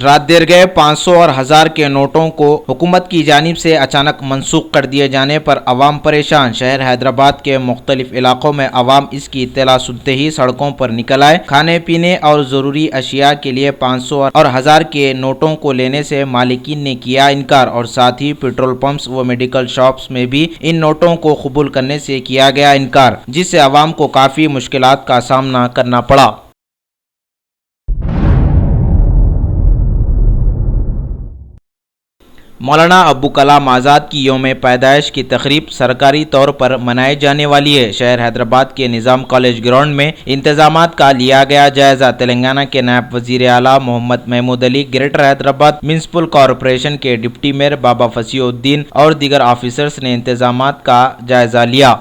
रात देर गए 500 और 1000 के नोटों को हुकूमत की जानिब से अचानक मनसूख कर दिए जाने पर अवाम परेशान। शहर हैदराबाद के मुख्तलिफ इलाकों में अवाम इसकी इत्तला सुनते ही सड़कों पर निकल आए। खाने पीने और ज़रूरी अशिया के लिए 500 और 1000 के नोटों को लेने से मालिकीन ने किया इनकार और साथ ही पेट्रोल पंप्स व मेडिकल शॉप्स में भी इन नोटों को कबूल करने से किया गया इनकार, जिससे अवाम को काफ़ी मुश्किलात का सामना करना पड़ा। मौलाना अब्दुल कलाम आज़ाद की यौम पैदाइश की तकरीब सरकारी तौर पर मनाई जाने वाली है। शहर हैदराबाद के निज़ाम कॉलेज ग्राउंड में इंतजामात का लिया गया जायजा। तेलंगाना के नायब वज़ीर आला Mohammad Mahmood Ali, greater Hyderabad municipal corporation के डिप्टी मेयर बाबा फसीउद्दीन और दीगर ऑफिसर्स ने इंतजामात का जायजा लिया।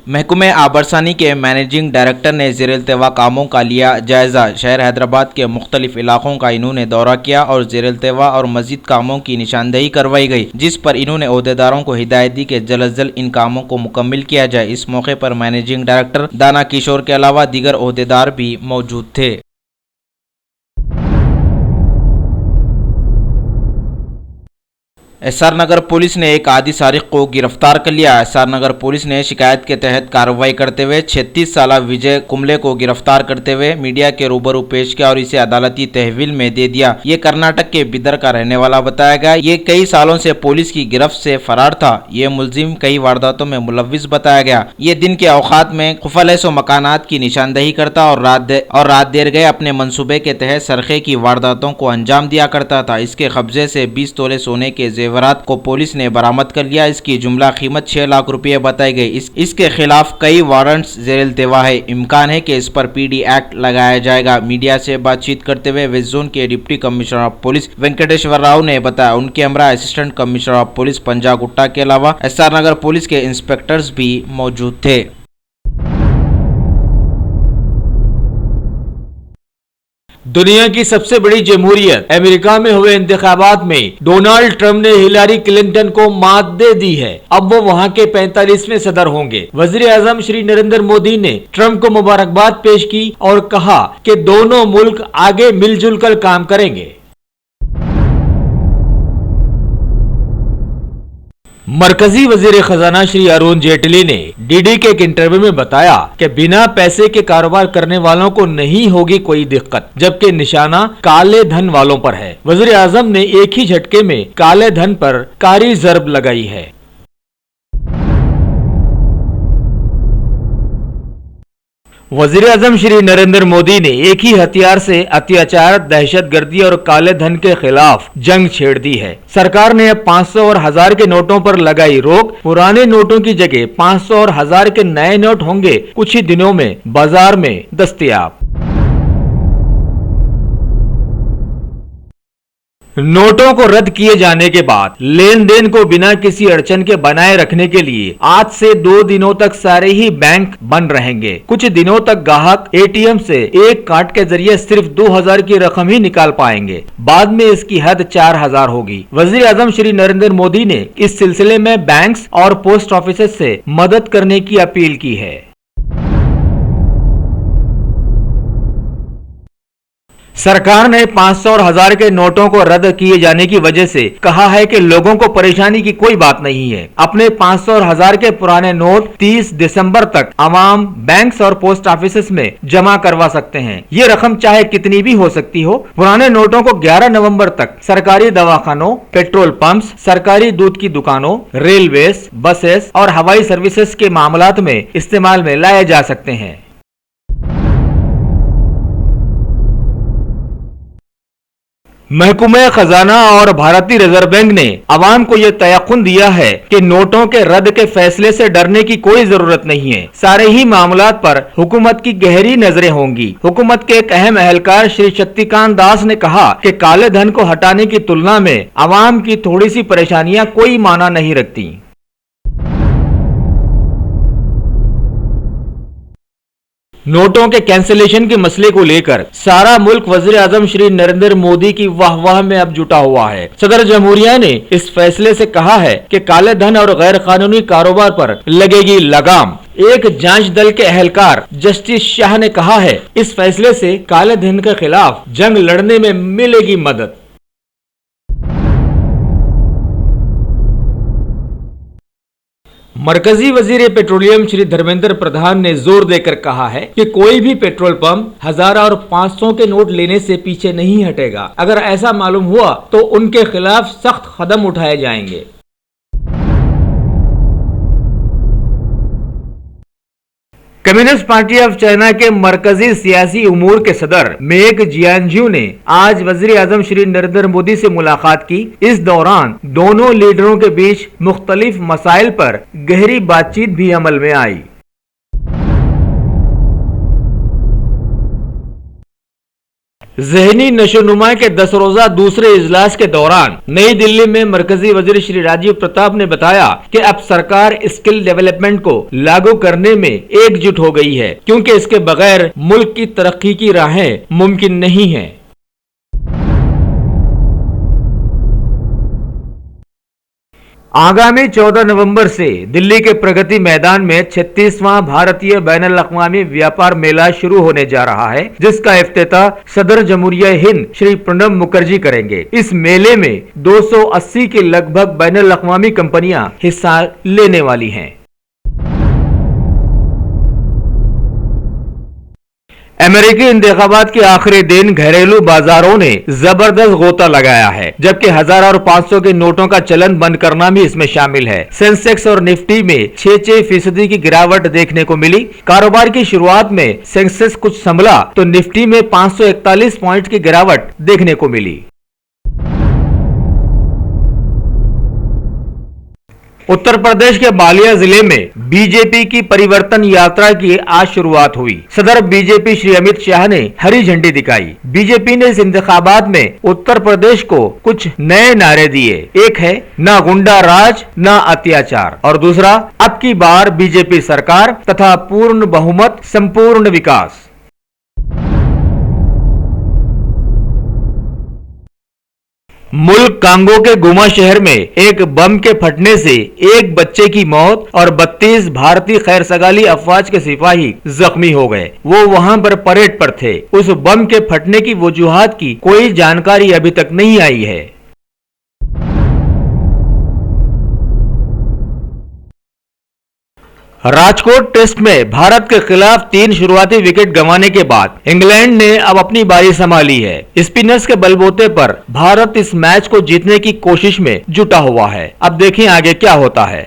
महकमे आबरसानी के मैनेजिंग डायरेक्टर ने ज़ेर-ए-इल्तिवा कामों का लिया जायजा। शहर हैदराबाद के मुख्तलिफ इलाकों का इन्होंने दौरा किया और ज़ेर-ए-इल्तिवा और मज़ीद कामों की निशानदेही करवाई गई, जिस पर इन्होंने ओहदेदारों को हिदायत दी कि जल्द अज जल्द इन कामों को मुकम्मिल किया जाए। इस मौके पर मैनेजिंग डायरेक्टर दाना किशोर के अलावा दीगर ओहदेदार भी मौजूद थे। एसआर नगर पुलिस ने एक आदि सारिक को गिरफ्तार कर लिया। एसआर नगर पुलिस ने शिकायत के तहत कार्रवाई करते हुए 36 साला विजय कुंबले को गिरफ्तार करते हुए मीडिया के रूबरू पेश किया और इसे अदालती तहवील में दे दिया। ये कर्नाटक के बिदर का रहने वाला बताया गया। ये कई सालों से पुलिस की गिरफ्त से फरार था। ये मुलजिम कई वारदातों में मुलव्विस बताया गया। ये दिन के औकात में खुफलेस मकानात की निशानदेही करता और रात देर गए अपने मंसूबे के तहत सरखे की वारदातों को अंजाम दिया करता था। इसके कब्जे से 20 तोले सोने के जेवरात को पुलिस ने बरामद कर लिया। इसकी जुमला कीमत 6 लाख रुपये बताई गई। इसके खिलाफ कई वारंट्स ज़ेर-ए-इल्तिवा है। इम्कान है कि इस पर पीडी एक्ट लगाया जाएगा। मीडिया से बातचीत करते हुए वेस्ट जोन के deputy commissioner of police Venkateshwar Rao ने बताया, उनके हमरा assistant commissioner of police Panjagutta के अलावा एसआर नगर पुलिस के इंस्पेक्टर्स भी मौजूद थे। दुनिया की सबसे बड़ी जमहूरियत अमेरिका में हुए इंतखाबात में डोनाल्ड ट्रंप ने हिलारी क्लिंटन को मात दे दी है। अब वो वहां के 45वें सदर होंगे। वजीर आजम श्री नरेंद्र मोदी ने ट्रंप को मुबारकबाद पेश की और कहा कि दोनों मुल्क आगे मिलजुल कर काम करेंगे। मरकजी वजीर खजाना श्री अरुण जेटली ने डीडी के एक इंटरव्यू में बताया कि बिना पैसे के कारोबार करने वालों को नहीं होगी कोई दिक्कत, जबकि निशाना काले धन वालों पर है। वजीर आजम ने एक ही झटके में काले धन पर कारी ज़रब लगाई है। वजीर आजम श्री नरेंद्र मोदी ने एक ही हथियार से अत्याचार, दहशतगर्दी और काले धन के खिलाफ जंग छेड़ दी है। सरकार ने अब 500 और 1000 के नोटों पर लगाई रोक। पुराने नोटों की जगह 500 और 1000 के नए नोट होंगे कुछ ही दिनों में बाजार में दस्तयाब। नोटों को रद्द किए जाने के बाद लेन देन को बिना किसी अड़चन के बनाए रखने के लिए आज से 2 दिनों तक सारे ही बैंक बंद रहेंगे। कुछ दिनों तक ग्राहक एटीएम से एक कार्ड के जरिए सिर्फ 2000 की रकम ही निकाल पाएंगे। बाद में इसकी हद 4000 होगी। वजीर आजम श्री नरेंद्र मोदी ने इस सिलसिले में बैंक्स और पोस्ट ऑफिस से मदद करने की अपील की है। सरकार ने 500 और 1000 के नोटों को रद्द किए जाने की वजह से कहा है कि लोगों को परेशानी की कोई बात नहीं है। अपने 500 और 1000 के पुराने नोट 30 दिसंबर तक आवाम बैंक्स और पोस्ट ऑफिस में जमा करवा सकते हैं। ये रकम चाहे कितनी भी हो सकती हो। पुराने नोटों को 11 नवंबर तक सरकारी दवाखानों, पेट्रोल पंप्स, सरकारी दूध की दुकानों, रेलवेज, बसेस और हवाई सर्विसेज के मामलात में इस्तेमाल में लाए जा सकते हैं। महकमे खजाना और भारतीय रिजर्व बैंक ने अवाम को यह तयक़ुन दिया है कि नोटों के रद्द के फैसले से डरने की कोई जरूरत नहीं है। सारे ही मामलात पर हुकूमत की गहरी नजरें होंगी। हुकूमत के एक अहम एहलकार श्री शक्तिकांत दास ने कहा कि काले धन को हटाने की तुलना में अवाम की थोड़ी सी परेशानियां कोई माना नहीं रखती। नोटों के कैंसिलेशन के मसले को लेकर सारा मुल्क वजीर आजम श्री नरेंद्र मोदी की वाह में अब जुटा हुआ है। सदर जमहूरिया ने इस फैसले से कहा है कि काले धन और गैर कानूनी कारोबार पर लगेगी लगाम। एक जांच दल के एहलकार जस्टिस शाह ने कहा है, इस फैसले से काले धन के खिलाफ जंग लड़ने में मिलेगी मदद। मरकजी वजीर पेट्रोलियम श्री धर्मेंद्र प्रधान ने जोर देकर कहा है कि कोई भी पेट्रोल पंप 1000 और 500 के नोट लेने से पीछे नहीं हटेगा। अगर ऐसा मालूम हुआ तो उनके खिलाफ सख्त कदम उठाए जाएंगे। कम्युनिस्ट पार्टी ऑफ चाइना के मरकजी सियासी उमूर के सदर मेक जियानज्यू ने आज वजीर आजम श्री नरेंद्र मोदी से मुलाकात की। इस दौरान दोनों लीडरों के बीच मुख्तलिफ मसाइल पर गहरी बातचीत भी अमल में आई। ज़हनी नशोनुमा के 10 रोजा दूसरे इजलास के दौरान नई दिल्ली में मरकजी वजीर श्री राजीव प्रताप ने बताया कि अब सरकार स्किल डेवलपमेंट को लागू करने में एकजुट हो गई है, क्योंकि इसके बगैर मुल्क की तरक्की की राहें मुमकिन नहीं है। आगामी 14 नवंबर से दिल्ली के प्रगति मैदान में 36वां भारतीय बैनुल-अक़वामी व्यापार मेला शुरू होने जा रहा है, जिसका इफ्तिताह सदर जमहूरिया हिंद श्री प्रणब मुखर्जी करेंगे। इस मेले में 280 के लगभग बैनुल-अक़वामी कंपनियां हिस्सा लेने वाली हैं। अमेरिकी इंतखाबात के आखिरी दिन घरेलू बाजारों ने जबरदस्त गोता लगाया है, जबकि 1000 और 500 के नोटों का चलन बंद करना भी इसमें शामिल है। सेंसेक्स और निफ्टी में 6% की गिरावट देखने को मिली। कारोबार की शुरुआत में सेंसेक्स कुछ संभला तो निफ्टी में 541 पॉइंट की गिरावट देखने को मिली। उत्तर प्रदेश के बालिया जिले में बीजेपी की परिवर्तन यात्रा की आज शुरुआत हुई। सदर बीजेपी श्री अमित शाह ने हरी झंडी दिखाई। बीजेपी ने इस इंतखाबात में उत्तर प्रदेश को कुछ नए नारे दिए। एक है ना गुंडा राज ना अत्याचार, और दूसरा अब की बार बीजेपी सरकार तथा पूर्ण बहुमत संपूर्ण विकास। मुल्क कांगो के गुमा शहर में एक बम के फटने से एक बच्चे की मौत और 32 भारतीय खैर सगाली अफवाज के सिपाही जख्मी हो गए। वो वहां पर परेड पर थे। उस बम के फटने की वजूहात की कोई जानकारी अभी तक नहीं आई है। राजकोट टेस्ट में भारत के खिलाफ 3 शुरुआती विकेट गंवाने के बाद इंग्लैंड ने अब अपनी बारी संभाली है। स्पिनर्स के बलबूते पर भारत इस मैच को जीतने की कोशिश में जुटा हुआ है। अब देखें आगे क्या होता है।